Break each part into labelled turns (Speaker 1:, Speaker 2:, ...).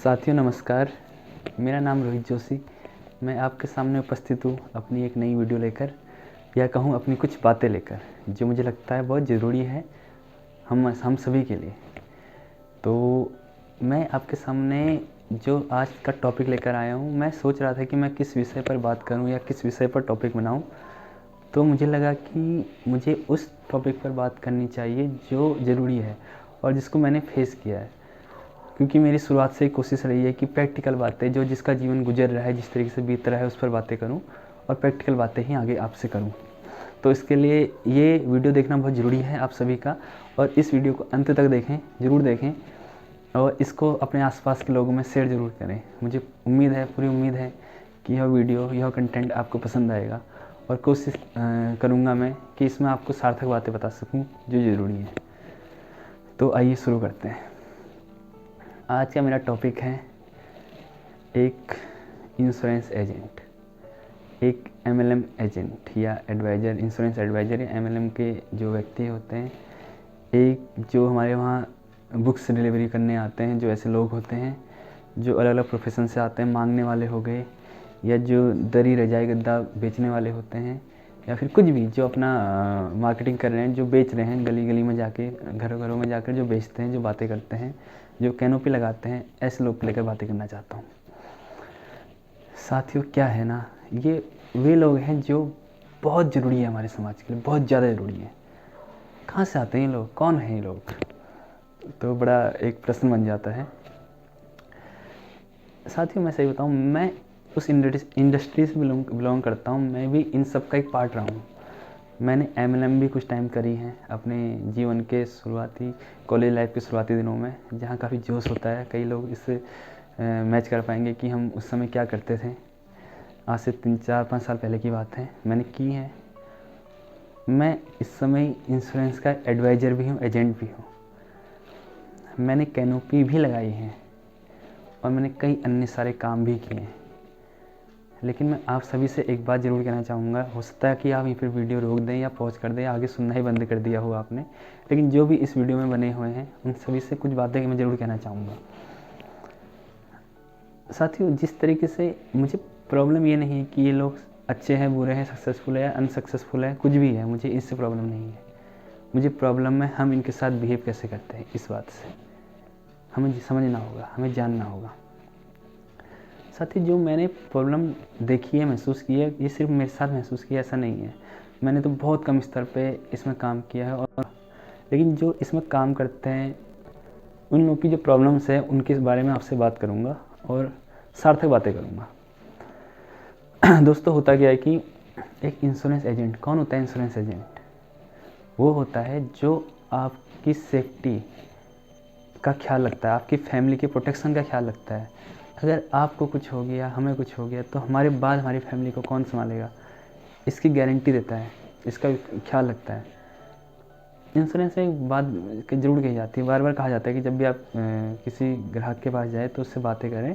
Speaker 1: साथियों नमस्कार। मेरा नाम रोहित जोशी। मैं आपके सामने उपस्थित हूँ अपनी एक नई वीडियो लेकर, या कहूँ अपनी कुछ बातें लेकर, जो मुझे लगता है बहुत ज़रूरी है हम सभी के लिए। तो मैं आपके सामने जो आज का टॉपिक लेकर आया हूँ, मैं सोच रहा था कि मैं किस विषय पर बात करूँ या किस विषय पर टॉपिक बनाऊँ। तो मुझे लगा कि मुझे उस टॉपिक पर बात करनी चाहिए जो ज़रूरी है और जिसको मैंने फेस किया है, क्योंकि मेरी शुरुआत से ही कोशिश रही है कि प्रैक्टिकल बातें, जो जिसका जीवन गुजर रहा है, जिस तरीके से बीत रहा है, उस पर बातें करूं और प्रैक्टिकल बातें ही आगे आपसे करूं। तो इसके लिए ये वीडियो देखना बहुत ज़रूरी है आप सभी का, और इस वीडियो को अंत तक देखें, ज़रूर देखें, और इसको अपने आसपास के लोगों में शेयर ज़रूर करें। मुझे उम्मीद है, पूरी उम्मीद है कि यह वीडियो, यह कंटेंट आपको पसंद आएगा, और कोशिश करूँगा मैं कि इसमें आपको सार्थक बातें बता सकूँ जो ज़रूरी है। तो आइए शुरू करते हैं। आज का मेरा टॉपिक है एक इंश्योरेंस एजेंट, एक एमएलएम एजेंट या एडवाइज़र, इंश्योरेंस एडवाइज़र या एमएलएम के जो व्यक्ति होते हैं, एक जो हमारे वहाँ बुक्स डिलीवरी करने आते हैं, जो ऐसे लोग होते हैं जो अलग अलग प्रोफेशन से आते हैं, मांगने वाले हो गए, या जो दरी रजाई गद्दा बेचने वाले होते हैं, या फिर कुछ भी जो अपना मार्केटिंग कर रहे हैं, जो बेच रहे हैं, गली गली में जाके, घरों घरों में जाकर जो बेचते हैं, जो बातें करते हैं, जो कैनोपी लगाते हैं, ऐसे लोग को लेकर बातें करना चाहता हूँ। साथियों, क्या है ना, ये वे लोग हैं जो बहुत ज़रूरी है हमारे समाज के लिए, बहुत ज़्यादा ज़रूरी है। कहाँ से आते हैं ये लोग, कौन हैं ये लोग? तो बड़ा एक प्रश्न बन जाता है। साथियों, मैं सही बताऊँ, मैं उस इंडस्ट्री से बिलोंग करता हूँ। मैं भी इन सब का एक पार्ट रहा हूँ। मैंने एमएलएम भी कुछ टाइम करी है अपने जीवन के शुरुआती कॉलेज लाइफ के शुरुआती दिनों में, जहाँ काफ़ी जोश होता है। कई लोग इससे मैच कर पाएंगे कि हम उस समय क्या करते थे। आज से 3-4-5 साल पहले की बात है, मैंने की है। मैं इस समय इंश्योरेंस का एडवाइज़र भी हूँ, एजेंट भी हूँ। मैंने कैनोपी भी लगाई है और मैंने कई अन्य सारे काम भी किए हैं। लेकिन मैं आप सभी से एक बात ज़रूर कहना चाहूँगा। हो सकता है कि आप यहीं पर वीडियो रोक दें या पॉज कर दें, आगे सुनना ही बंद कर दिया हो आपने, लेकिन जो भी इस वीडियो में बने हुए हैं उन सभी से कुछ बातें मैं ज़रूर कहना चाहूँगा। साथियों, जिस तरीके से मुझे प्रॉब्लम ये नहीं है कि ये लोग अच्छे हैं, बुरे हैं, सक्सेसफुल है या अनसक्सेसफुल है, कुछ भी है, मुझे इससे प्रॉब्लम नहीं है। मुझे प्रॉब्लम है हम इनके साथ बिहेव कैसे करते हैं। इस बात से हमें समझना होगा, हमें जानना होगा। साथ ही जो मैंने प्रॉब्लम देखी है, महसूस की है, ये सिर्फ मेरे साथ महसूस किया ऐसा नहीं है। मैंने तो बहुत कम स्तर पे इसमें काम किया है, और लेकिन जो इसमें काम करते हैं उन लोगों की जो प्रॉब्लम्स है उनके बारे में आपसे बात करूँगा और सार्थक बातें करूँगा। दोस्तों, होता क्या है कि एक इंश्योरेंस एजेंट, कौन होता है इंश्योरेंस एजेंट? वो होता है जो आपकी सेफ्टी का ख्याल रखता है, आपकी फैमिली के प्रोटेक्शन का ख्याल रखता है। अगर आपको कुछ हो गया, हमें कुछ हो गया, तो हमारे बाद हमारी फैमिली को कौन संभालेगा, इसकी गारंटी देता है, इसका ख्याल रखता है। इंश्योरेंस में एक बात ज़रूर कही जाती है, बार बार कहा जाता है कि जब भी आप किसी ग्राहक के पास जाए तो उससे बातें करें,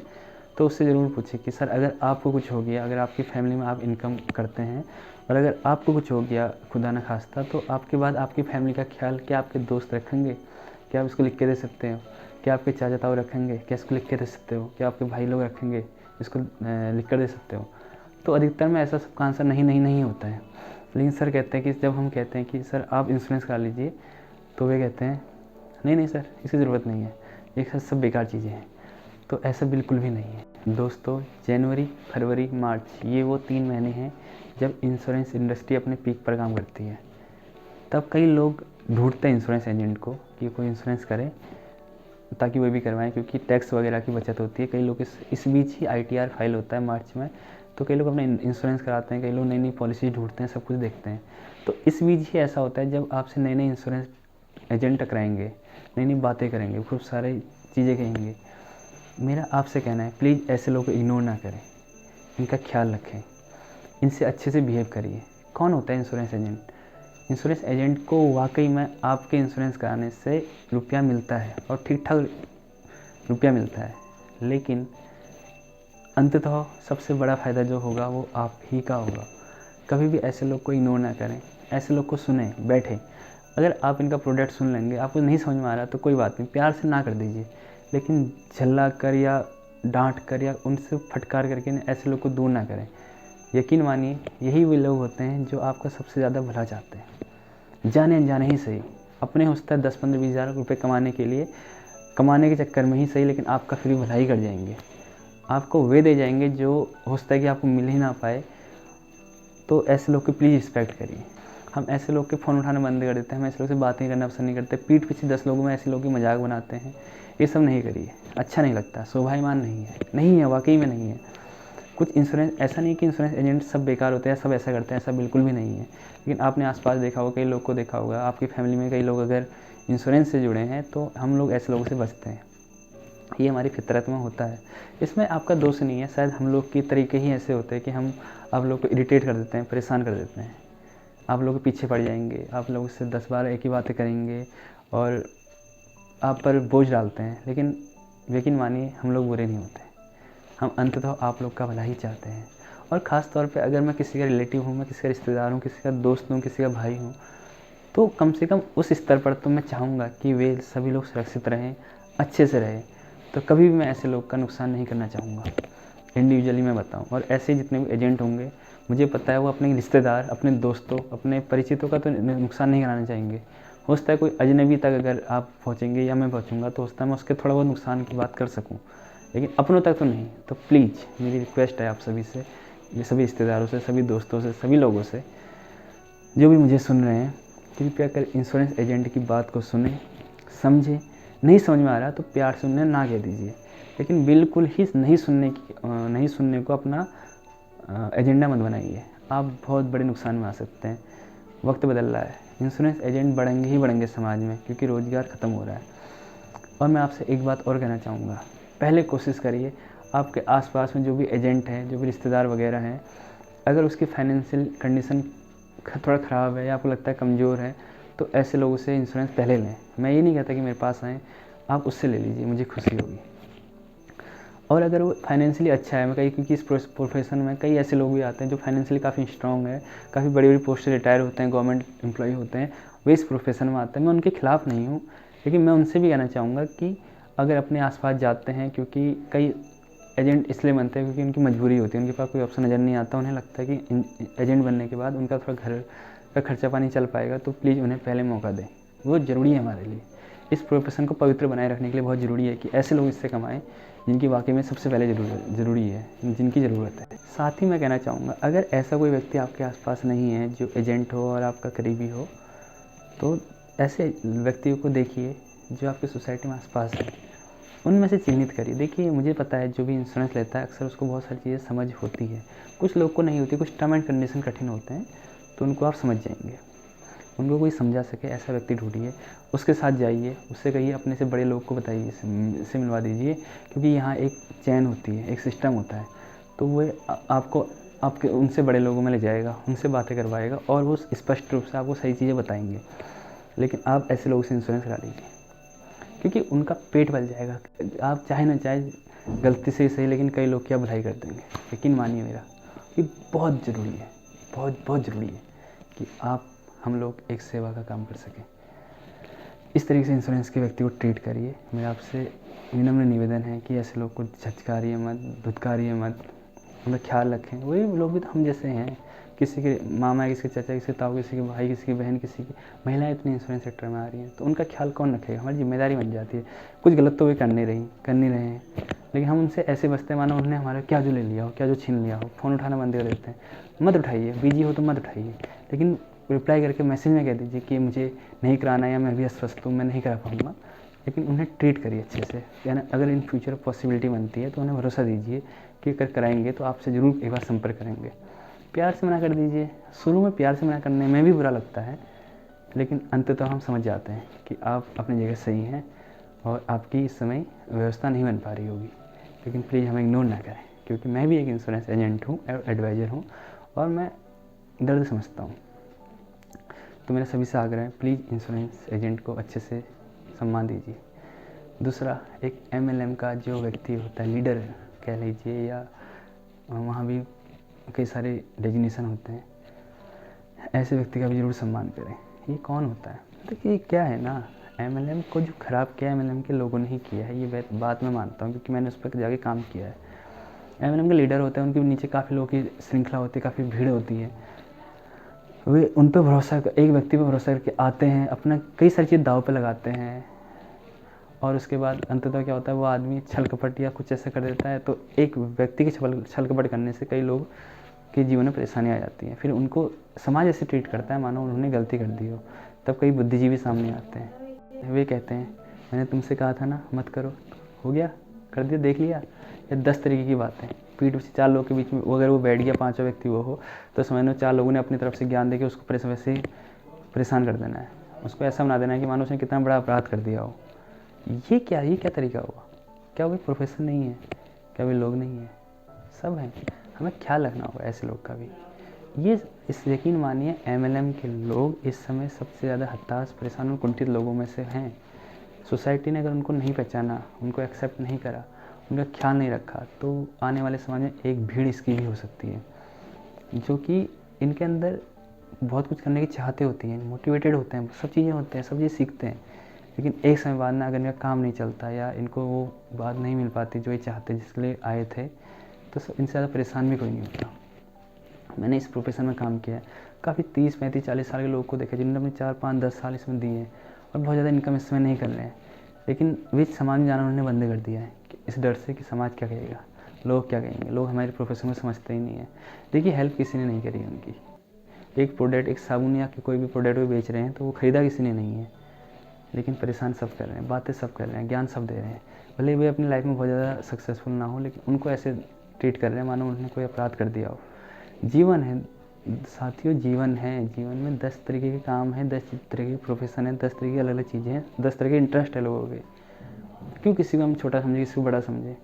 Speaker 1: तो उससे ज़रूर पूछें कि सर, अगर आपको कुछ हो गया, अगर आपकी फैमिली में आप इनकम करते हैं और अगर आपको कुछ हो गया खुदा न खास्ता, तो आपके बाद आपकी फैमिली का ख्याल क्या आपके दोस्त रखेंगे? क्या आप इसको लिख के दे सकते हो? क्या आपके चाचा ताऊ रखेंगे? क्या इसको लिख के दे सकते हो? क्या आपके भाई लोग रखेंगे, इसको लिख कर दे सकते हो? तो अधिकतर में ऐसा सबका आंसर नहीं होता है। लेकिन सर कहते हैं कि जब हम कहते हैं कि सर आप इंश्योरेंस करा लीजिए, तो वे कहते हैं नहीं सर, इसकी ज़रूरत नहीं है, ये सब बेकार चीज़ें हैं। तो ऐसा बिल्कुल भी नहीं है दोस्तों। जनवरी, फरवरी, मार्च, ये वो 3 महीने हैं जब इंश्योरेंस इंडस्ट्री अपने पीक पर काम करती है। तब कई लोग ढूंढते हैं इंश्योरेंस एजेंट को कि कोई इंश्योरेंस करे, ताकि वो भी करवाएं, क्योंकि टैक्स वगैरह की बचत होती है। कई लोग इस बीच ही ITR फाइल होता है मार्च में, तो कई लोग अपने इंश्योरेंस कराते हैं, कई लोग नई नई पॉलिसी ढूंढते हैं, सब कुछ देखते हैं। तो इस बीच ही ऐसा होता है जब आपसे नए नए इंश्योरेंस एजेंट टकराएंगे, नई नई बातें करेंगे, खूब सारी चीज़ें कहेंगे। मेरा आपसे कहना है, प्लीज़ ऐसे लोगों को इग्नोर ना करें, इनका ख्याल रखें, इनसे अच्छे से बिहेव करिए। कौन होता है इंश्योरेंस एजेंट? इंश्योरेंस एजेंट को वाकई में आपके इंश्योरेंस कराने से रुपया मिलता है, और ठीक ठाक रुपया मिलता है, लेकिन अंततः सबसे बड़ा फ़ायदा जो होगा वो आप ही का होगा। कभी भी ऐसे लोग को इग्नोर ना करें, ऐसे लोग को सुने, बैठे। अगर आप इनका प्रोडक्ट सुन लेंगे, आपको नहीं समझ में आ रहा तो कोई बात नहीं, प्यार से ना कर दीजिए, लेकिन झल्ला कर या डांट कर या उनसे फटकार करके ऐसे लोग को दूर ना करें। यकीन मानिए यही वे लोग होते हैं जो आपका सबसे ज़्यादा भला चाहते हैं, जाने अनजाने ही सही। अपने होता है 10-15-20 हज़ार रुपये कमाने के लिए, कमाने के चक्कर में ही सही, लेकिन आपका फिर भी भला ही कर जाएंगे। आपको वे दे जाएंगे जो होता है कि आपको मिल ही ना पाए। तो ऐसे लोग की प्लीज़ रिस्पेक्ट करिए। हम ऐसे लोग के फ़ोन उठाना बंद कर देते हैं, हम ऐसे लोग से बातें करना पसंद नहीं करते, पीठ पीछे 10 लोगों में ऐसे लोग की मजाक बनाते हैं। ये सब नहीं करिए, अच्छा नहीं लगता, शोभायमान नहीं है, वाकई में नहीं है। कुछ इंश्योरेंस, ऐसा नहीं कि इंश्योरेंस एजेंट सब बेकार होते हैं, सब ऐसा करते हैं, ऐसा बिल्कुल भी नहीं है। लेकिन आपने आसपास देखा होगा, कई लोग को देखा होगा, आपकी फैमिली में कई लोग अगर इंश्योरेंस से जुड़े हैं तो हम लोग ऐसे लोगों से बचते हैं। ये हमारी फितरत में होता है, इसमें आपका दोष नहीं है। शायद हम लोग के तरीके ही ऐसे होते हैं कि हम आप लोग को इरिटेट कर देते हैं, परेशान कर देते हैं। आप लोग के पीछे पड़ जाएंगे, आप लोगों से 10 बार एक ही बातें करेंगे और आप पर बोझ डालते हैं। लेकिन यकीन मानिए हम लोग बुरे नहीं होते, हम अंततः आप लोग का भला ही चाहते हैं। और ख़ास तौर पे अगर मैं किसी का रिलेटिव हूँ, मैं किसी का रिश्तेदार हूँ, किसी का दोस्त हूँ, किसी का भाई हूँ, तो कम से कम उस स्तर पर तो मैं चाहूँगा कि वे सभी लोग सुरक्षित रहें, अच्छे से रहें। तो कभी भी मैं ऐसे लोग का नुकसान नहीं करना चाहूँगा, इंडिविजुअली मैं बताऊँ। और ऐसे जितने भी एजेंट होंगे, मुझे पता है वो अपने रिश्तेदार, अपने दोस्तों, अपने परिचितों का तो नुकसान नहीं कराना चाहेंगे। हो सकता है कोई अजनबी तक अगर आप पहुँचेंगे या मैं पहुँचूँगा तो हो सकता है मैं उसके थोड़ा बहुत नुकसान की बात कर सकूँ, लेकिन अपनों तक तो नहीं। तो प्लीज़ मेरी रिक्वेस्ट है आप सभी से, ये सभी रिश्तेदारों से, सभी दोस्तों से, सभी लोगों से जो भी मुझे सुन रहे हैं, कृपया कर इंश्योरेंस एजेंट की बात को सुने, समझें। नहीं समझ में आ रहा तो प्यार से उन्हें ना कह दीजिए, लेकिन बिल्कुल ही नहीं सुनने को अपना एजेंडा मत बनाइए। आप बहुत बड़े नुकसान में आ सकते हैं। वक्त बदल रहा है, इंश्योरेंस एजेंट बढ़ेंगे ही बढ़ेंगे समाज में, क्योंकि रोज़गार ख़त्म हो रहा है। और मैं आपसे एक बात और कहना चाहूँगा, पहले कोशिश करिए आपके आसपास में जो भी एजेंट हैं, जो भी रिश्तेदार वगैरह हैं, अगर उसकी फाइनेंशियल कंडीशन थोड़ा ख़राब है या आपको लगता है कमज़ोर है, तो ऐसे लोगों से इंश्योरेंस पहले लें। मैं ये नहीं कहता कि मेरे पास आएँ, आप उससे ले लीजिए, मुझे खुशी होगी। और अगर वो फाइनेंशियली अच्छा है, मैं कहीं, क्योंकि इस प्रोफेशन में कई ऐसे लोग भी आते हैं जो फाइनेंशियली काफ़ी स्ट्रॉन्ग है, काफ़ी बड़ी बड़ी पोस्ट से रिटायर होते हैं, गवर्नमेंट एम्प्लॉय होते हैं, वे इस प्रोफेशन में आते हैं। मैं उनके खिलाफ़ नहीं हूँ, लेकिन मैं उनसे भी कहना चाहूँगा कि अगर अपने आसपास जाते हैं, क्योंकि कई एजेंट इसलिए बनते हैं क्योंकि उनकी मजबूरी होती है, उनके पास कोई ऑप्शन नज़र नहीं आता, उन्हें लगता है कि एजेंट बनने के बाद उनका थोड़ा घर का खर्चा पानी चल पाएगा, तो प्लीज़ उन्हें पहले मौका दें। वो ज़रूरी है हमारे लिए, इस प्रोफेशन को पवित्र बनाए रखने के लिए बहुत ज़रूरी है कि ऐसे लोग इससे कमाएं जिनकी वाकई में सबसे पहले ज़रूरी है, जिनकी ज़रूरत है। साथ ही मैं कहना चाहूँगा, अगर ऐसा कोई व्यक्ति आपके आसपास नहीं है जो एजेंट हो और आपका करीबी हो, तो ऐसे व्यक्तियों को देखिए जो आपकी सोसाइटी में आसपास है, उनमें से चिन्हित करिए। देखिए मुझे पता है जो भी इंश्योरेंस लेता है अक्सर उसको बहुत सारी चीज़ें समझ होती है, कुछ लोग को नहीं होती, कुछ टर्म एंड कंडीशन कठिन होते हैं, तो उनको आप समझ जाएंगे। उनको कोई समझा सके ऐसा व्यक्ति ढूंढिए, उसके साथ जाइए, उससे कहिए अपने से बड़े लोग को बताइए, इससे मिलवा दीजिए, क्योंकि यहाँ एक चैन होती है, एक सिस्टम होता है। तो वो आपको आपके उनसे बड़े लोगों में ले जाएगा, उनसे बातें करवाएगा और वो स्पष्ट रूप से आपको सही चीज़ें बताएंगे। लेकिन आप ऐसे लोगों से इंश्योरेंस करा लीजिए, क्योंकि उनका पेट भर जाएगा। आप चाहे ना चाहे, गलती से ही सही, लेकिन कई लोग क्या भलाई कर देंगे। यकीन मानिए मेरा, ये बहुत ज़रूरी है, बहुत ज़रूरी है कि हम लोग एक सेवा का काम कर सकें। इस तरीके से इंश्योरेंस के व्यक्ति को ट्रीट करिए। मेरा आपसे विनम्र निवेदन है कि ऐसे लोग को झचकारिए मत, धुतकारिए मत, उनका ख्याल रखें। वही लोग भी तो हम जैसे हैं, किसी के मामा, किसी के चाचा, किसी के ताऊ, किसी के भाई, किसी की बहन, किसी की महिलाएं इतनी इंश्योरेंस सेक्टर में आ रही हैं, तो उनका ख्याल कौन रखेगा? हमारी जिम्मेदारी बन जाती है। कुछ गलत तो वे कर नहीं रहे हैं, लेकिन हम उनसे ऐसे बचते मानो उन्होंने हमारा क्या जो ले लिया हो, क्या जो छीन लिया हो। फ़ोन उठाना बंद कर देते हैं, मत उठाइए, बिजी हो तो मत उठाइए, लेकिन रिप्लाई करके मैसेज में कह दीजिए कि मुझे नहीं कराना है या मैं भी अस्वस्थ हूँ, मैं नहीं करा पाऊँगा। लेकिन उन्हें ट्रीट करिए अच्छे से, यानी अगर इन फ्यूचर पॉसिबिलिटी बनती है तो उन्हें भरोसा दीजिए कि अगर कराएंगे तो आपसे ज़रूर एक बार संपर्क करेंगे। प्यार से मना कर दीजिए। शुरू में प्यार से मना करने में भी बुरा लगता है, लेकिन अंततः हम समझ जाते हैं कि आप अपनी जगह सही हैं और आपकी इस समय व्यवस्था नहीं बन पा रही होगी। लेकिन प्लीज़ हमें इग्नोर ना करें, क्योंकि मैं भी एक इंश्योरेंस एजेंट हूँ, एडवाइज़र हूँ, और मैं दर्द समझता हूँ। तो मेरा सभी से आग्रह है, प्लीज़ इंश्योरेंस एजेंट को अच्छे से सम्मान दीजिए। दूसरा, एक MLM का जो व्यक्ति होता है, लीडर कह लीजिए, या वहाँ भी कई सारे डेजिग्नेशन होते हैं, ऐसे व्यक्ति का भी ज़रूर सम्मान करें। ये कौन होता है? देखिए क्या है ना, एमएलएम को जो ख़राब किया है एमएलएम के लोगों ने ही किया है, ये बात मैं मानता हूँ, क्योंकि मैंने उस पर जाके काम किया है। एमएलएम के लीडर होते हैं, उनके नीचे काफ़ी लोगों की श्रृंखला होती है, काफ़ी भीड़ होती है। वे उन पर भरोसा, एक व्यक्ति पर भरोसा करके आते हैं, अपना कई सारी चीज़ दाँव पे लगाते हैं, और उसके बाद अंततः क्या होता है, वो आदमी छल कपट या कुछ ऐसा कर देता है। तो एक व्यक्ति के छल कपट करने से कई लोग के जीवन में परेशानी आ जाती है। फिर उनको समाज ऐसे ट्रीट करता है मानो उन्होंने गलती कर दी हो। तब कई बुद्धिजीवी सामने आते हैं, वे कहते हैं मैंने तुमसे कहा था ना मत करो, हो गया, कर दिया, देख लिया। या 10 तरीके की बातें पीठ पीछे 4 लोगों के बीच में अगर वो बैठ गया, 5वां व्यक्ति वो हो, तो समझ लो 4 लोगों ने अपनी तरफ से ज्ञान दे के उसको वैसे ही परेशान कर देना है, उसको ऐसा बना देना है कि मानो उसने कितना बड़ा अपराध कर दिया हो। ये क्या तरीका हुआ? क्या वो प्रोफेशन नहीं है? क्या वे लोग नहीं हैं? सब हैं। हमें ख्याल रखना होगा ऐसे लोग का भी। ये इस यकीन मानिए एमएलएम के लोग इस समय सबसे ज़्यादा हताश, परेशान और कुंठित लोगों में से हैं। सोसाइटी ने अगर उनको नहीं पहचाना, उनको एक्सेप्ट नहीं करा, उनका ख्याल नहीं रखा, तो आने वाले समय में एक भीड़ इसकी भी हो सकती है, जो कि इनके अंदर बहुत कुछ करने की चाहते होती हैं, मोटिवेटेड होते हैं, सब चीज़ें होते हैं, सब चीज़ सीखते हैं, लेकिन एक समय बाद ना अगर इनका काम नहीं चलता या इनको वो बात नहीं मिल पाती जो ये चाहते जिसके लिए आए थे, तो इनसे ज़्यादा परेशान भी कोई नहीं होता। मैंने इस प्रोफेशन में काम किया है, काफ़ी 30, 35, 40 साल के लोगों को देखा जिन्होंने अपने 4, 5, 10 साल इसमें दिए हैं और बहुत ज़्यादा इनकम इसमें नहीं कर रहे हैं, लेकिन वे समाज में जाना उन्होंने बंद कर दिया है कि इस डर से कि समाज क्या कहेगा, लोग क्या कहेंगे, लोग हमारे प्रोफेशन को समझते ही नहीं है। देखिए हेल्प किसी ने नहीं करी उनकी। एक प्रोडक्ट, एक साबुन या कोई भी प्रोडक्ट वो बेच रहे हैं तो वो ख़रीदा किसी ने नहीं है, लेकिन परेशान सब कर रहे हैं, बातें सब कर रहे हैं, ज्ञान सब दे रहे हैं। भले वे अपनी लाइफ में बहुत ज़्यादा सक्सेसफुल ना हो, लेकिन उनको ऐसे ट्रीट कर रहे हैं मानो उन्होंने कोई अपराध कर दिया हो। जीवन है साथियों, जीवन है, जीवन में 10 तरीके के काम हैं, 10 तरह के प्रोफेशन है, 10 तरह की अलग अलग चीज़ें हैं, 10 तरह के इंटरेस्ट है लोगों के। क्यों किसी को हम छोटा समझे, किसी को बड़ा समझे?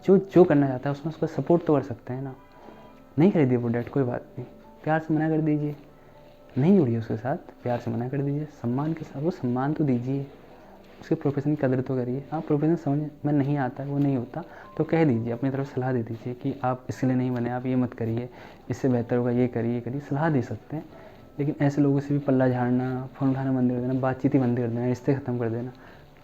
Speaker 1: जो करना चाहता है उसमें उसको सपोर्ट तो कर सकते हैं ना। नहीं खरीदिए प्रोडक्ट, कोई बात नहीं, प्यार से मना कर दीजिए, नहीं जुड़िए उसके साथ, प्यार से मना कर दीजिए, सम्मान के साथ, वो सम्मान तो दीजिए, उसके प्रोफेशन की कदर तो करिए। आप प्रोफेशन समझ में नहीं आता, वो नहीं होता तो कह दीजिए, अपनी तरफ सलाह दे दीजिए कि आप इसलिए नहीं बने, आप ये मत करिए, इससे बेहतर होगा ये करिए, सलाह दे सकते हैं। लेकिन ऐसे लोगों से भी पल्ला झाड़ना, फ़ोन उठाना बंद कर देना, बातचीत ही बंद कर देना, रिश्ते ख़त्म कर देना,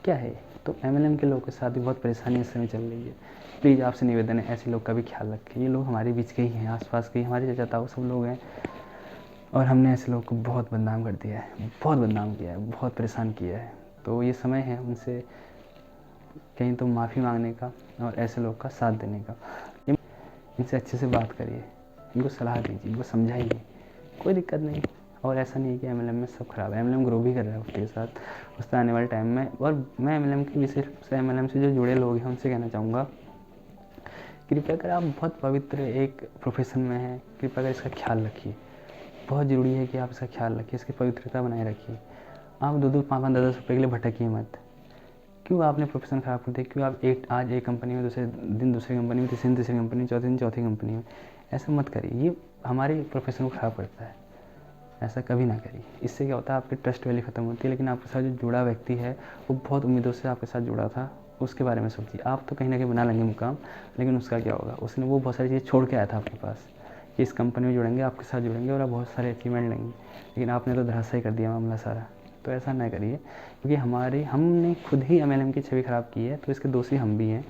Speaker 1: क्या है? तो एमएलएम के लोगों के साथ भी बहुत परेशानी इस समय चल रही है। प्लीज़ आपसे निवेदन है, ऐसे लोग का भी ख्याल रखें। ये लोग हमारे बीच के ही हैं, आसपास के ही, हमारे चाचा ताऊ सब लोग हैं, और हमने ऐसे लोग को बहुत बदनाम कर दिया है, बहुत बदनाम किया है, बहुत परेशान किया है। तो ये समय है उनसे कहीं तो माफ़ी मांगने का और ऐसे लोग का साथ देने का। इनसे अच्छे से बात करिए, इनको सलाह दीजिए, इनको समझाइए, कोई दिक्कत नहीं। और ऐसा नहीं है कि एमएलएम में सब खराब है, एमएलएम ग्रो भी कर रहा है उसके साथ, उससे आने वाले टाइम में। और मैं एमएलएम की विशेष रूप से एमएलएम से जो जुड़े लोग हैं उनसे कहना चाहूँगा, कृपया कर, आप बहुत पवित्र एक प्रोफेशन में हैं, कृपया कर इसका ख्याल रखिए। बहुत ज़रूरी है कि आप इसका ख्याल रखिए, इसकी पवित्रता बनाए रखिए। आप 2-2, 5-5, 10-10 रुपये के लिए भटकिए मत। क्यों आपने प्रोफेशन ख़राब कर दिया? क्यों आप आज एक कंपनी में, दूसरे दिन दूसरी कंपनी में, तीसरे दिन तीसरी कंपनी में, चौथे दिन चौथी कंपनी में? ऐसा मत करिए, ये हमारे प्रोफेशन को ख़राब करता है। ऐसा कभी ना करिए। इससे क्या होता है, आपकी ट्रस्ट वैल्यू ख़त्म होती है, लेकिन आपके साथ जो जुड़ा व्यक्ति है वो बहुत उम्मीदों से आपके साथ जुड़ा था, उसके बारे में सोचिए। आप तो कहीं ना कहीं बना लेंगे मुकाम, लेकिन उसका क्या होगा? उसने वो बहुत सारी चीज़ें छोड़ के आया था आपके पास कि इस कंपनी में जुड़ेंगे, आपके साथ जुड़ेंगे और आप बहुत सारे अचीवमेंट लेंगे, लेकिन आपने तो धराशायी कर दिया मामला सारा। तो ऐसा ना करिए, क्योंकि हमने खुद ही एमएलएम की छवि ख़राब की है, तो इसके दोषी हम भी हैं।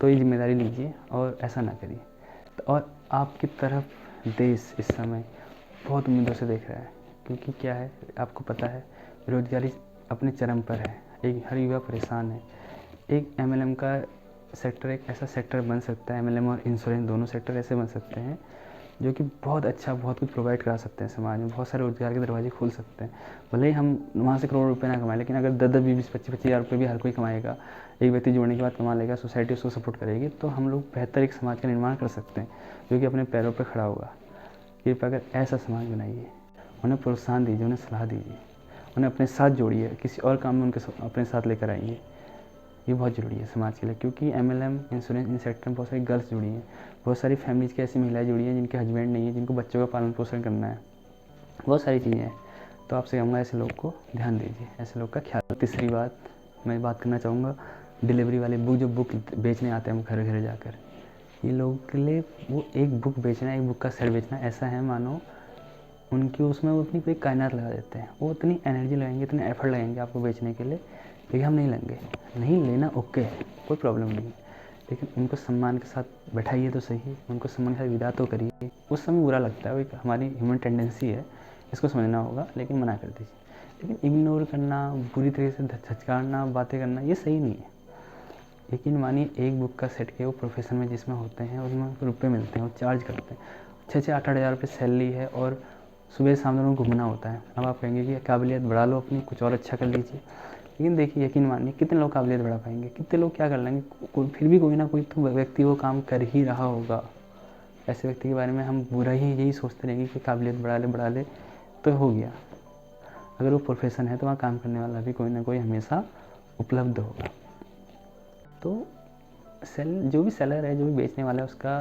Speaker 1: तो ये जिम्मेदारी लीजिए और ऐसा ना करिए। और आपकी तरफ देश इस समय बहुत उम्मीदों से देख रहा है, क्योंकि क्या है, आपको पता है, बेरोजगारी अपने चरम पर है, एक हर युवा परेशान है। एक एमएलएम का सेक्टर एक ऐसा सेक्टर बन सकता है, एमएलएम और इंश्योरेंस दोनों सेक्टर ऐसे बन सकते हैं जो कि बहुत अच्छा, बहुत कुछ प्रोवाइड करा सकते हैं समाज में, बहुत सारे रोजगार के दरवाजे खोल सकते हैं। भले ही हम वहाँ से करोड़ रुपए ना कमाएं, लेकिन अगर 10-10, 20-20, 25-25 हज़ार रुपये भी हर कोई कमाएगा, एक व्यक्ति जोड़ने के बाद कमा लेगा, सोसाइटी उसको सपोर्ट करेगी, तो हम लोग बेहतर एक समाज का निर्माण कर सकते हैं जो कि अपने पैरों पर खड़ा होगा। कृपया कर ऐसा समाज बनाइए, उन्हें प्रोत्साहन दीजिए, उन्हें सलाह दीजिए, उन्हें अपने साथ जोड़िए, किसी और काम में उनके अपने साथ लेकर आइए। ये बहुत ज़रूरी है समाज के लिए, क्योंकि एमएलएम, इंश्योरेंस, इन सेक्टर में बहुत सारी गर्ल्स जुड़ी हैं, बहुत सारी फैमिलीज़ की ऐसी महिलाएं जुड़ी हैं जिनके हस्बैंड नहीं है, जिनको बच्चों का पालन पोषण करना है, बहुत सारी चीज़ें हैं। तो आपसे कहूँगा ऐसे लोग को ध्यान दीजिए, ऐसे लोग का ख्याल। तीसरी बात मैं बात करना चाहूँगा, डिलीवरी वाले जो बुक बेचने आते हैं घर घर जाकर, ये लोगों के लिए वो एक बुक बेचना, एक बुक का सेट बेचना ऐसा है मानो उनकी उसमें वो अपनी पूरी कायनात लगा देते हैं, वो इतनी एनर्जी लगाएंगे, इतने एफर्ट लगाएंगे आपको बेचने के लिए, लेकिन हम नहीं लेंगे। नहीं लेना ओके है, कोई प्रॉब्लम नहीं है, लेकिन उनको सम्मान के साथ बैठाइए तो सही, उनको सम्मान के साथ विदा तो करिए। उस समय बुरा लगता है, वो एक हमारी ह्यूमन टेंडेंसी है, इसको समझना होगा, लेकिन मना कर दीजिए। लेकिन इग्नोर करना, बुरी तरीके से झचकारना, बातें करना, ये सही नहीं है। यकीन मानिए, एक बुक का सेट के वो प्रोफेशन में जिसमें होते हैं उसमें रुपये मिलते हैं, वो चार्ज करते हैं, 6-8 हज़ार रुपये सैलरी है, और सुबह शाम दोनों घूमना होता है। अब आप कहेंगे कि काबिलियत बढ़ा लो अपनी, कुछ और अच्छा कर लीजिए, लेकिन देखिए यकीन मानिए कितने लोग काबिलियत बढ़ा पाएंगे, कितने लोग क्या कर लेंगे, फिर भी कोई ना कोई तो व्यक्ति वो काम कर ही रहा होगा। ऐसे व्यक्ति के बारे में हम बुरा ही यही सोचते रहेंगे कि काबिलियत बढ़ा ले तो हो गया। अगर वो प्रोफेशन है तो वहाँ काम करने वाला भी कोई ना कोई हमेशा उपलब्ध होगा। तो जो भी सेलर है, जो भी बेचने वाला है, उसका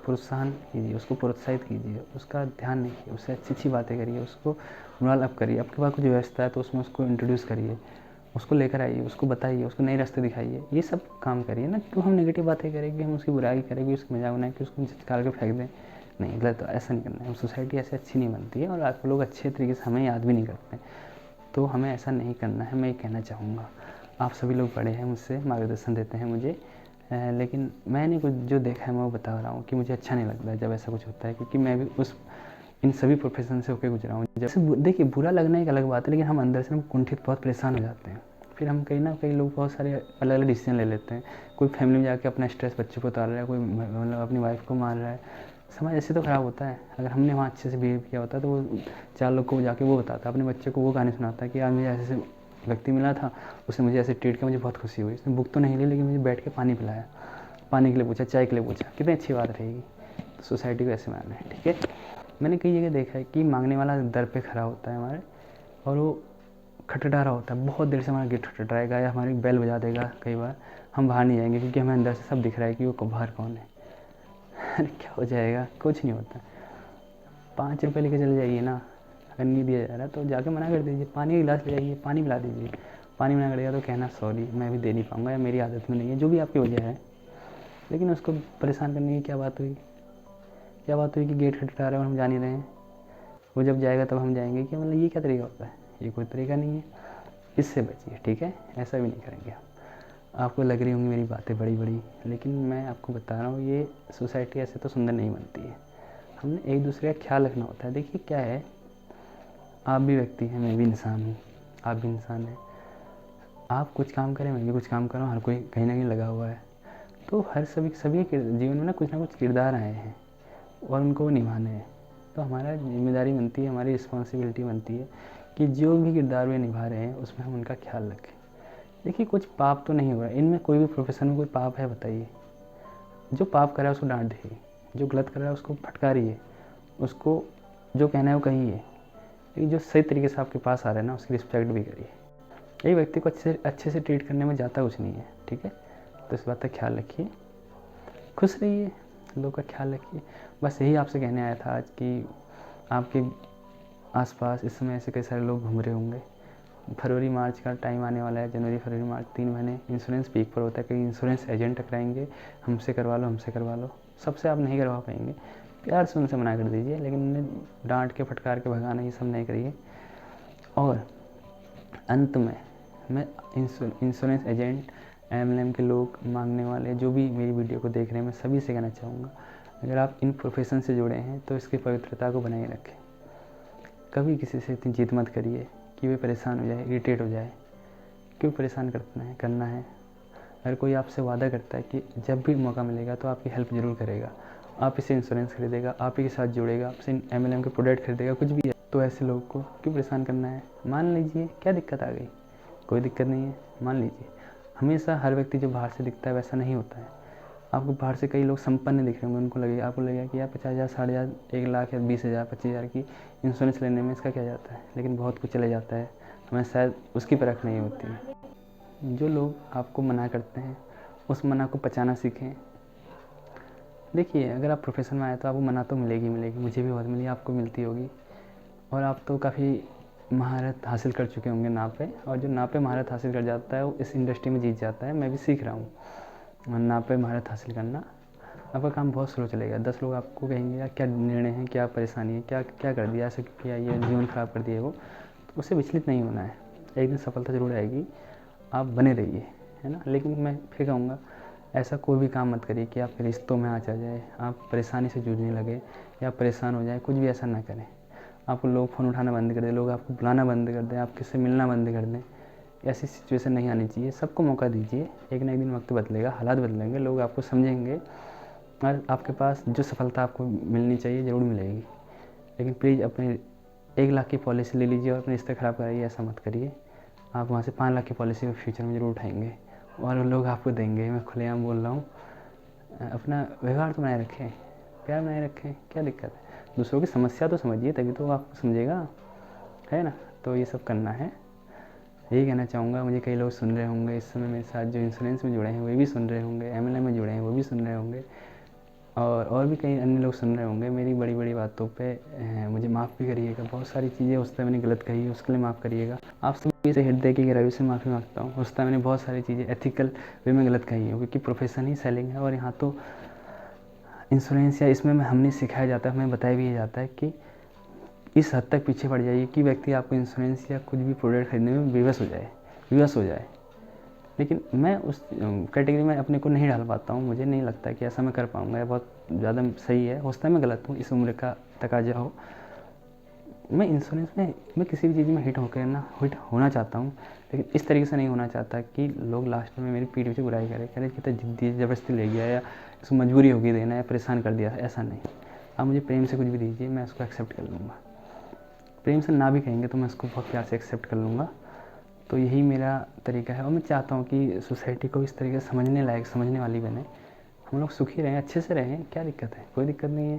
Speaker 1: प्रोत्साहन कीजिए, उसको प्रोत्साहित कीजिए, उसका ध्यान रखिए, उससे अच्छी बातें करिए, उसको मोरल अप करिए। आपके पास कुछ व्यवस्था है तो उसमें उसको इंट्रोड्यूस करिए, उसको लेकर आइए, उसको बताइए, उसको नए रास्ते दिखाइए, ये सब काम करिए ना। क्यों हम नेगेटिव बातें करेंगे, हम उसकी बुराई करेंगे, उसका मजाक बनाए कि उसको झटकार के फेंक दें, नहीं, गलत, तो ऐसा नहीं करना है। सोसाइटी ऐसे अच्छी नहीं बनती है, और आप लोग अच्छे तरीके से हमें याद भी नहीं करते, तो हमें ऐसा नहीं करना है। मैं ये कहना चाहूँगा, आप सभी लोग बड़े हैं, मुझसे मार्गदर्शन देते हैं मुझे, लेकिन मैंने कुछ जो देखा है मैं वो बता रहा हूँ कि मुझे अच्छा नहीं लगता है जब ऐसा कुछ होता है, क्योंकि मैं भी इन सभी प्रोफेशन से होकर गुजरा हूँ। जैसे देखिए, बुरा लगना एक अलग बात है, लेकिन हम अंदर से कुंठित, बहुत परेशान हो जाते हैं। फिर हम कई लोग बहुत सारे अलग अलग डिसीजन ले लेते हैं। कोई फैमिली में जाके अपना स्ट्रेस बच्चों को उतार रहा है, कोई मतलब अपनी वाइफ को मार रहा है। समाज ऐसे तो ख़राब होता है। अगर हमने वहाँ अच्छे से बिहेव किया होता तो वो 4 लोग को जाके वो बताता, अपने बच्चे को वो कहानी सुनाता है कि आज मुझे ऐसे व्यक्ति मिला था, उसने मुझे ऐसे ट्रीट किया, मुझे बहुत खुशी हुई। उसने बुक तो नहीं ली, लेकिन मुझे बैठ के पानी पिलाया, पानी के लिए पूछा, चाय के लिए पूछा, कितनी अच्छी बात रहेगी। तो सोसाइटी को ऐसे मानना है, ठीक है। मैंने कई जगह देखा है कि मांगने वाला दर पे खड़ा होता है हमारे, और वो खटखटा रहा होता है, बहुत देर से हमारा गेट खटखटाएगा या हमारी बेल बजा देगा। कई बार हम बाहर नहीं जाएंगे क्योंकि हमें अंदर से सब दिख रहा है कि वो बाहर कौन है। अरे क्या हो जाएगा, कुछ नहीं होता। 5 रुपये लेके चले जाइए ना, अगर नहीं दिया जा रहा तो जाके मना कर दीजिए, पानी का गिलास ले जाइए, पानी पिला दीजिए। पानी मना करेगा तो कहना सॉरी, मैं भी दे नहीं पाऊँगा, या मेरी आदत में नहीं है, जो भी आपकी वजह है। लेकिन उसको परेशान करने की क्या बात हुई, कि गेट खटखटा रहे हैं और हम जा नहीं रहे हैं, वो जब जाएगा तब हम जाएंगे, कि मतलब ये क्या तरीका होता है, ये कोई तरीका नहीं है। इससे बचिए, ठीक है, ऐसा भी नहीं करेंगे हम। आपको लग रही होंगी मेरी बातें बड़ी बड़ी, लेकिन मैं आपको बता रहा हूँ, ये सोसाइटी ऐसे तो सुंदर नहीं बनती है। हमने एक दूसरे का ख्याल रखना होता है। देखिए क्या है, आप भी व्यक्ति हैं, मैं भी इंसान हूँ, आप भी इंसान हैं। आप कुछ काम करें, मैं भी कुछ काम कर रहा हूँ, हर कोई कहीं ना कहीं लगा हुआ है। तो हर सभी के जीवन में ना कुछ किरदार आए हैं और उनको निभाने हैं। तो हमारा जिम्मेदारी बनती है, हमारी रिस्पॉन्सिबिलिटी बनती है कि जो भी किरदार वे निभा रहे हैं उसमें हम उनका ख्याल रखें। देखिए कुछ पाप तो नहीं हो रहा है इनमें, कोई भी प्रोफेशन में कोई पाप है बताइए। जो पाप कर रहा है उसको डांट दीजिए, जो गलत कर रहा है उसको फटकारिए, उसको जो कहना है वो कहिए, लेकिन जो सही तरीके से आपके पास आ रहा है ना उसकी रिस्पेक्ट भी करिए। यही व्यक्ति को अच्छे से ट्रीट करने में जाता कुछ नहीं है, ठीक है। तो इस बात का ख्याल रखिए, खुश रहिए, लोगों का ख्याल रखिए। बस यही आपसे कहने आया था आज कि आपके आसपास इस समय ऐसे कई सारे लोग घूम रहे होंगे। फरवरी मार्च का टाइम आने वाला है, जनवरी फरवरी मार्च 3 महीने इंश्योरेंस पीक पर होता है। कई इंश्योरेंस एजेंट टकराएंगे, हमसे करवा लो, हमसे करवा लो। सबसे आप नहीं करवा पाएंगे, प्यार से उनसे मना कर दीजिए, लेकिन उन्हें डांट के फटकार के भगाना ये सब नहीं करिए। और अंत में मैं इंश्योरेंस एजेंट, MLM के लोग, मांगने वाले, जो भी मेरी वीडियो को देख रहे हैं, मैं सभी से कहना चाहूँगा, अगर आप इन प्रोफेशन से जुड़े हैं तो इसकी पवित्रता को बनाए रखें। कभी किसी से इतनी जिद मत करिए कि वे परेशान हो जाए, इरिटेट हो जाए। क्यों परेशान करना है। अगर कोई आपसे वादा करता है कि जब भी मौका मिलेगा तो आपकी हेल्प ज़रूर करेगा, आप इसे इंश्योरेंस खरीदेगा, आप ही के साथ जुड़ेगा, आपसे MLM के प्रोडक्ट खरीदेगा, कुछ भी है, तो ऐसे लोगों को क्यों परेशान करना है। मान लीजिए, क्या दिक्कत आ गई, कोई दिक्कत नहीं है, मान लीजिए। हमेशा हर व्यक्ति जो बाहर से दिखता है वैसा नहीं होता है। आपको बाहर से कई लोग संपन्न दिख रहे होंगे, आपको लगेगा कि यार 50,000, 60,000, 1 लाख या 20,000, 25,000 की इंश्योरेंस लेने में इसका क्या जाता है, लेकिन बहुत कुछ चले जाता है। हमें शायद उसकी परख नहीं होती है। जो लोग आपको मना करते हैं उस मना को पचाना सीखें। देखिए अगर आप प्रोफेशन में आए तो आपको मना तो मिलेगी, मुझे भी बहुत मिली, आपको मिलती होगी। और आप तो काफ़ी महारत हासिल कर चुके होंगे नाव पे, और जो नाव पे महारत हासिल कर जाता है वो इस इंडस्ट्री में जीत जाता है। मैं भी सीख रहा हूँ नाव पे महारत हासिल करना। आपका काम बहुत स्लो चलेगा। 10 लोग आपको कहेंगे यार क्या निर्णय है, क्या परेशानी है, क्या क्या कर दिया, ऐसा क्यों किया, ये जीवन ख़राब कर दिया वो, तो उससे विचलित नहीं होना है। एक दिन सफलता ज़रूर आएगी, आप बने रहिए, है ना। लेकिन मैं फिर कहूँगा ऐसा कोई भी काम मत करिए कि आप रिश्तों में आँच आ जाए, आप परेशानी से जूझने लगे या परेशान हो जाए, कुछ भी ऐसा ना करें। आपको लोग फ़ोन उठाना बंद कर दें, लोग आपको बुलाना बंद कर दें, आप किससे मिलना बंद कर दें, ऐसी सिचुएशन नहीं आनी चाहिए। सबको मौका दीजिए, एक ना एक दिन वक्त बदलेगा, हालात बदलेंगे, लोग आपको समझेंगे और आपके पास जो सफलता आपको मिलनी चाहिए ज़रूर मिलेगी। लेकिन प्लीज़ अपने 1 लाख की पॉलिसी ले लीजिए और अपने रिश्ते ख़राब कराइए, ऐसा मत करिए। आप वहाँ से 5 लाख की पॉलिसी फ्यूचर में ज़रूर उठाएंगे और लोग आपको देंगे। मैं खुलेआम बोल रहा हूँ। अपना व्यवहार तो बनाए रखें, प्यार बनाए रखें, क्या दिक्कत है। दूसरों की समस्या तो समझिए, तभी तो आपको समझेगा, है ना। तो ये सब करना है, यही कहना चाहूँगा। मुझे कई लोग सुन रहे होंगे इस समय मेरे साथ, जो इंश्योरेंस में जुड़े हैं वो भी सुन रहे होंगे, MLM में जुड़े हैं वो भी सुन रहे होंगे, और भी कई अन्य लोग सुन रहे होंगे। मेरी बड़ी बड़ी बातों पे मुझे माफ़ भी करिएगा। बहुत सारी चीज़ें उस टाइम मैंने गलत कही, उसके लिए माफ़ करिएगा। आप सभी से हृदय की गहराई से माफ़ी मांगता हूँ। उस टाइम मैंने बहुत सारी चीज़ें एथिकल वे में गलत कही हूँ, क्योंकि प्रोफेशन ही सेलिंग है और यहाँ तो इंश्योरेंस या इसमें हमें सिखाया जाता है, हमें बताया भी जाता है कि इस हद तक पीछे पड़ जाइए कि व्यक्ति आपको इंश्योरेंस या कुछ भी प्रोडक्ट खरीदने में विवश हो जाए। लेकिन मैं उस कैटेगरी में अपने को नहीं डाल पाता हूँ। मुझे नहीं लगता कि ऐसा मैं कर पाऊँगा, बहुत ज़्यादा सही है। हो सकता है मैं गलत हूँ, इस उम्र का तकाजा हो। मैं इंश्योरेंस में, मैं किसी भी चीज़ में हिट होना चाहता हूँ, लेकिन इस तरीके से नहीं होना चाहता कि लोग लास्ट में मेरी पीठ पीछे बुराई करें, कितना जिद्दी ज़बरदस्ती ले गया या इसको मजबूरी होगी देना या परेशान कर दिया। ऐसा नहीं। आप मुझे प्रेम से कुछ भी दीजिए, मैं उसको एक्सेप्ट कर लूँगा। प्रेम से ना भी कहेंगे तो मैं उसको बहुत प्यार से एक्सेप्ट कर लूँगा। तो यही मेरा तरीका है और मैं चाहता हूँ कि सोसाइटी को इस तरीके से समझने लायक, समझने वाली बने। हम लोग सुखी रहें, अच्छे से रहें, क्या दिक्कत है, कोई दिक्कत नहीं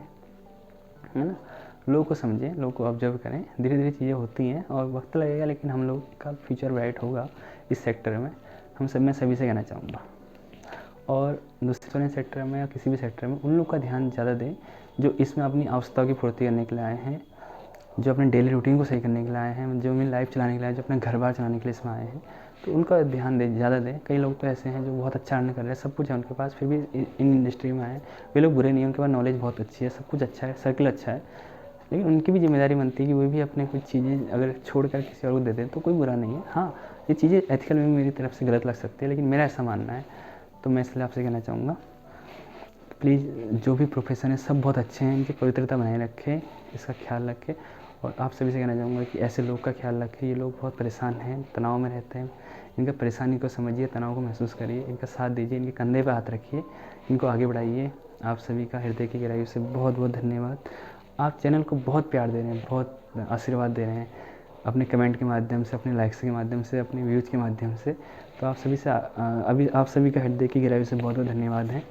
Speaker 1: है ना। लोगों को समझें, लोगों को ऑब्जर्व करें, धीरे धीरे चीज़ें होती हैं और वक्त लगेगा, लेकिन हम लोग का फ्यूचर ब्राइट होगा इस सेक्टर में। मैं सभी से कहना चाहूँगा। और दूसरे सेक्टर में या किसी भी सेक्टर में उन लोग का ध्यान ज़्यादा दें जो इसमें अपनी आवश्यकताओं की पूर्ति करने के लिए आए हैं, जो अपने डेली रूटीन को सही करने के लिए आए हैं, जो अपनी लाइफ चलाने के लिए आए हैं, जो अपने घर बार चलाने के लिए इसमें आए हैं, तो उनका ध्यान दें, ज़्यादा दें। कई लोग तो ऐसे हैं जो बहुत अच्छा अर्न कर रहे हैं, सब कुछ है उनके पास, फिर भी इन इंडस्ट्री में आए। वे लोग बुरे नहीं हैं, उनके पास नॉलेज बहुत अच्छी है, सब कुछ अच्छा है, सर्कल अच्छा है, लेकिन उनकी भी जिम्मेदारी बनती है कि वो भी अपने कुछ चीज़ें अगर छोड़ कर किसी और को दे दें तो कोई बुरा नहीं है। हाँ, ये चीज़ें एथिकल में मेरी तरफ से गलत लग सकती है, लेकिन मेरा ऐसा मानना है। तो मैं इसलिए आपसे कहना चाहूँगा, प्लीज़ जो भी प्रोफेशन है सब बहुत अच्छे हैं, इनकी पवित्रता बनाए रखें, इसका ख्याल रखें। और आप सभी से कहना चाहूँगा कि ऐसे लोग का ख्याल रखें, ये लोग बहुत परेशान हैं, तनाव में रहते हैं। इनका परेशानी को समझिए, तनाव को महसूस करिए, इनका साथ दीजिए, इनके कंधे पर हाथ रखिए, इनको आगे बढ़ाइए। आप सभी का हृदय की गहराई से बहुत बहुत धन्यवाद। आप चैनल को बहुत प्यार दे रहे हैं, बहुत आशीर्वाद दे रहे हैं, अपने कमेंट के माध्यम से, अपने लाइक्स के माध्यम से, अपने व्यूज़ के माध्यम से। तो आप सभी से आप सभी का हृदय की गहराई से बहुत बहुत धन्यवाद है।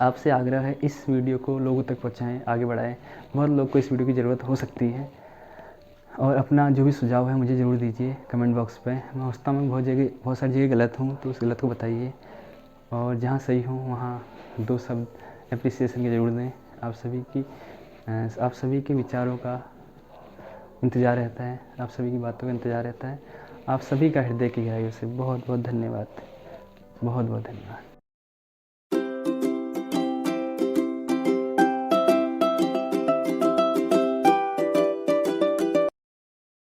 Speaker 1: आपसे आग्रह है इस वीडियो को लोगों तक पहुंचाएं, आगे बढ़ाएं। बहुत लोग को इस वीडियो की ज़रूरत हो सकती है। और अपना जो भी सुझाव है मुझे ज़रूर दीजिए कमेंट बॉक्स पे। मैं सोचता हूँ बहुत सारी जगह गलत हूँ, तो उस गलत को बताइए, और जहाँ सही हूँ वहाँ 2 शब्द एप्रिसिएशन के ज़रूर दें। आप सभी के विचारों का इंतज़ार रहता है, आप सभी की बातों का इंतज़ार रहता है। आप सभी का हृदय की गहराइयों से बहुत बहुत धन्यवाद, बहुत बहुत धन्यवाद।